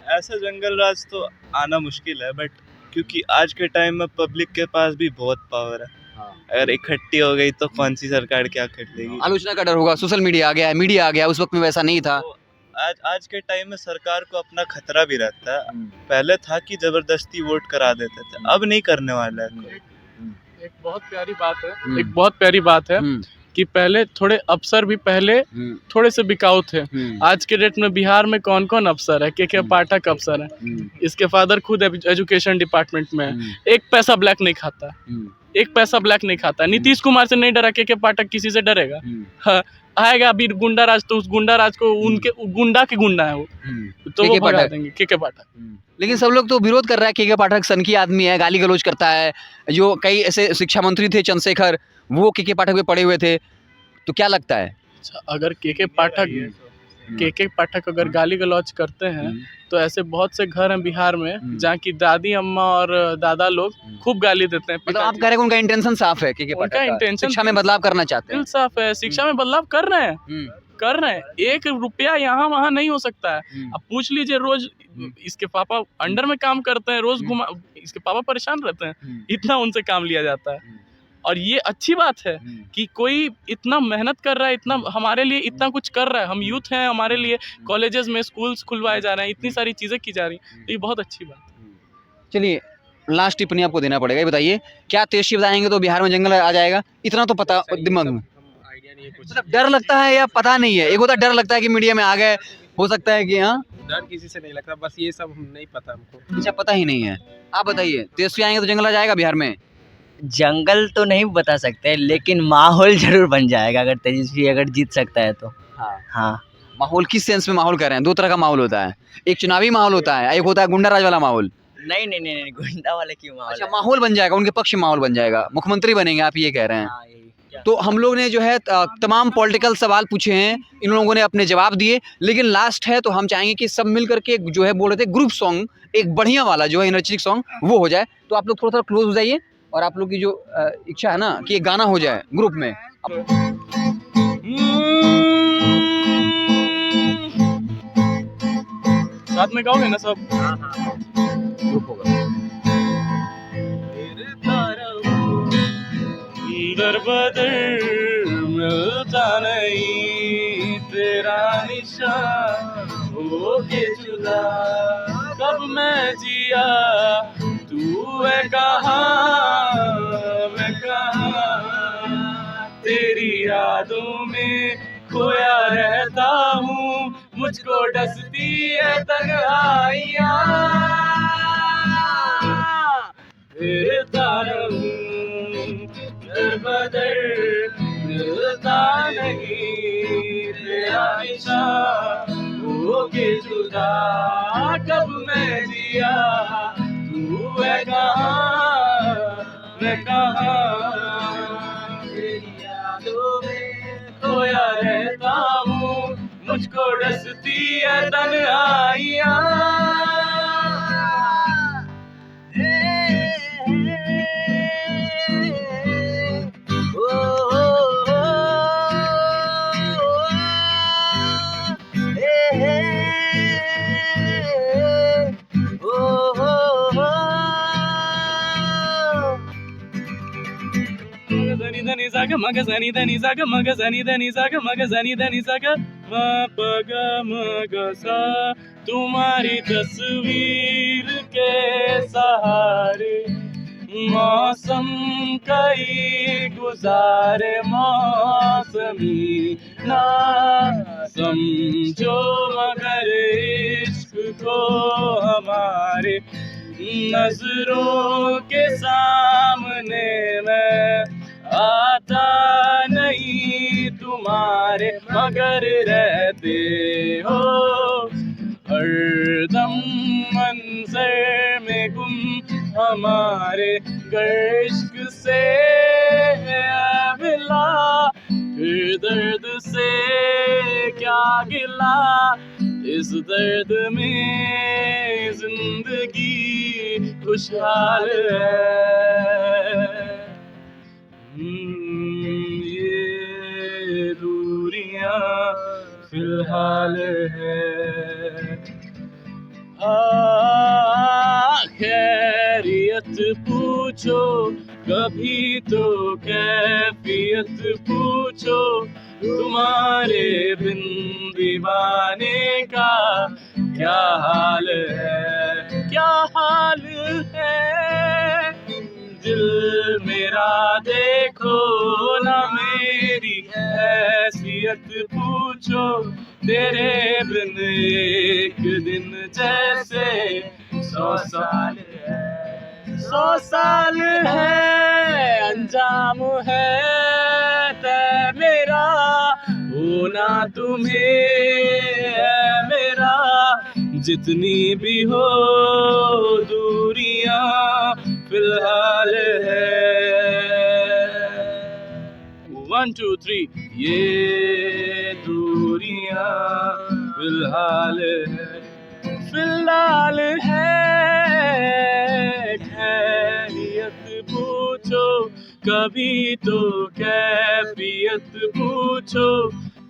ऐसा जंगल राज तो आना मुश्किल है, बट क्योंकि आज के टाइम में पब्लिक के पास भी बहुत पावर है। अगर इकट्ठी हो गई तो कौन सी सरकार क्या कर लेगी? आलोचना का डर होगा, सोशल मीडिया आ गया, मीडिया आ गया, उस वक्त में वैसा नहीं था। तो आज के टाइम में सरकार को अपना खतरा भी रहता है। पहले था कि जबरदस्ती वोट करा देते थे, अब नहीं करने वाला है कोई। एक बहुत प्यारी बात है, एक बहुत प्यारी बात है कि पहले थोड़े अफसर भी पहले थोड़े से बिकाऊ थे। आज के डेट में बिहार में कौन कौन अफसर है? के पाठक अफसर है, इसके फादर खुद एजुकेशन डिपार्टमेंट में है, एक पैसा ब्लैक नहीं खाता, एक पैसा ब्लैक नहीं खाता। नीतीश कुमार से नहीं डरा, के पाठक किसी से डरेगा? हाँ, आएगा अभी गुंडा राज, तो उस गुंडा राज को उनके गुंडा के गुंडा है वो, तो वो भगा देंगे के पाठक। लेकिन सब लोग तो विरोध कर रहा है कि के पाठक सनकी आदमी है, गाली गलौज करता है। जो कई ऐसे शिक्षा मंत्री थे चंद्रशेखर, वो के पाठक पे पड़े हुए थे, तो क्या लगता है? अच्छा, अगर के पाठक अगर गाली गलौज करते हैं तो ऐसे बहुत से घर हैं बिहार में जहाँ की दादी अम्मा और दादा लोग खूब गाली देते हैं। मतलब आप कह रहे हैं उनका इंटेंशन साफ है के पाठक का, इंटेंशन शिक्षा में बदलाव करना चाहते हैं? साफ है, शिक्षा में बदलाव कर रहे हैं, 1 रुपया यहाँ वहाँ नहीं हो सकता है। अब पूछ लीजिए, रोज इसके पापा अंडर में काम करते हैं, रोज घुमा, इसके पापा परेशान रहते हैं, इतना उनसे काम लिया जाता है। और ये अच्छी बात है कि कोई इतना मेहनत कर रहा है, इतना हमारे लिए इतना कुछ कर रहा है। हम यूथ हैं, हमारे लिए कॉलेजेस में स्कूल्स खुलवाए जा रहे हैं, इतनी सारी चीज़ें की जा रही हैं, तो ये बहुत अच्छी बात है। चलिए, लास्ट टिप्पणी आपको देना पड़ेगा। ये बताइए, क्या तेजस्वी बताएंगे तो बिहार में जंगल आ जाएगा? इतना तो पता दिमाग में, मतलब डर लगता है या पता नहीं है? एक होता डर लगता है कि मीडिया में आ गए, हो सकता है कि हाँ, डर किसी से नहीं लगता, बस ये सब नहीं पता हमको। अच्छा, पता ही नहीं है। आप बताइए, तेजस्वी आएंगे तो जंगल आ जाएगा बिहार में? जंगल तो नहीं बता सकते, लेकिन माहौल जरूर बन जाएगा अगर तेजस्वी अगर जीत सकता है तो। हाँ, माहौल किस सेंस में माहौल कह रहे हैं? 2 तरह का माहौल होता है, एक चुनावी माहौल होता है, एक होता है गुंडा राज वाला माहौल। नहीं, गुंडा वाला क्यों माहौल? अच्छा, माहौल बन जाएगा, उनके पक्ष में माहौल बन जाएगा, मुख्यमंत्री बनेंगे, आप ये कह रहे हैं? हाँ, यही। तो हम लोग ने जो है तमाम पॉलिटिकल सवाल पूछे हैं, इन लोगों ने अपने जवाब दिए, लेकिन लास्ट है तो हम चाहेंगे कि सब मिल करके जो है बोल रहे थे ग्रुप सॉन्ग एक बढ़िया वाला जो है एनर्जेटिक सॉन्ग वो हो जाए। तो आप लोग थोड़ा थोड़ा क्लोज हो जाइए और आप लोग की जो इच्छा है ना कि एक गाना हो जाए ग्रुप में। साथ में गाओगे ना सब? ग्रुप होगा। दर बदर मिलता नहीं तेरा निशान हो के जुदा, कब मैं जिया तू है कहाँ मैं कहाँ, तेरी यादों में खोया रहता हूँ, मुझको डसती है तन्हाइयाँ, फिरता रहूं दर बदर मिलता नहीं तेरा निशान हो के जुदा, कब मैं जिया तू है कहाँ मैं कहाँ, तेरी यादों में खोया रहता हूँ, मुझको डसती है तन्हाइयाँ। Zani zaga maga zani dani zaga maga zani dani zaga maga zani dani zaga ma paga maga sa, तुम्हारी तस्वीर के सहारे मौसम कई गुजारे, मौसमी ना समझो मगर इश्क को हमारे, नजरों के सामने मैं आता नहीं तुम्हारे, मगर रहते हो हरदम मंजर में गुम हमारे, इश्क से मिला फिर दर्द से क्या गिला, इस दर्द में जिंदगी खुशहाल है, ये दूरियां फिलहाल है। खैरियत पूछो कभी तो कैफियत पूछो, तुम्हारे बिन दीवाने का क्या हाल है, क्या हाल है, दिल मेरा देखो ना मेरी हैसियत पूछो, तेरे बिन एक दिन जैसे 100 साल है, 100 साल है, अंजाम है तय मेरा, होना तुम्हें है मेरा, जितनी भी हो दूरियां फिलहाल है। 1 2 3 ये दूरियां फिलहाल है, फिलहाल है, खैरियत पूछो कभी तो कैफियत पूछो,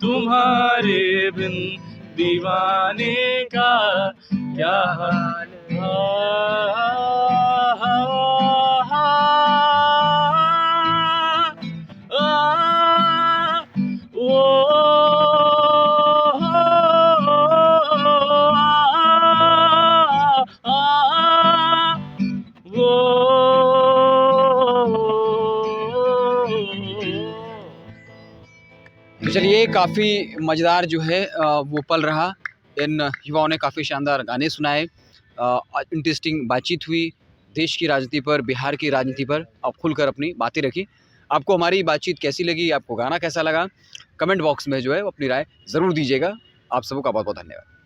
तुम्हारे बिन दीवाने का क्या हाल तो चलिए, काफ़ी मज़ेदार जो है वो पल रहा। इन युवाओं ने काफ़ी शानदार गाने सुनाए, इंटरेस्टिंग बातचीत हुई देश की राजनीति पर, बिहार की राजनीति पर। आप खुलकर अपनी बातें रखी। आपको हमारी बातचीत कैसी लगी, आपको गाना कैसा लगा, कमेंट बॉक्स में जो है वो अपनी राय ज़रूर दीजिएगा। आप सबको का बहुत बहुत धन्यवाद।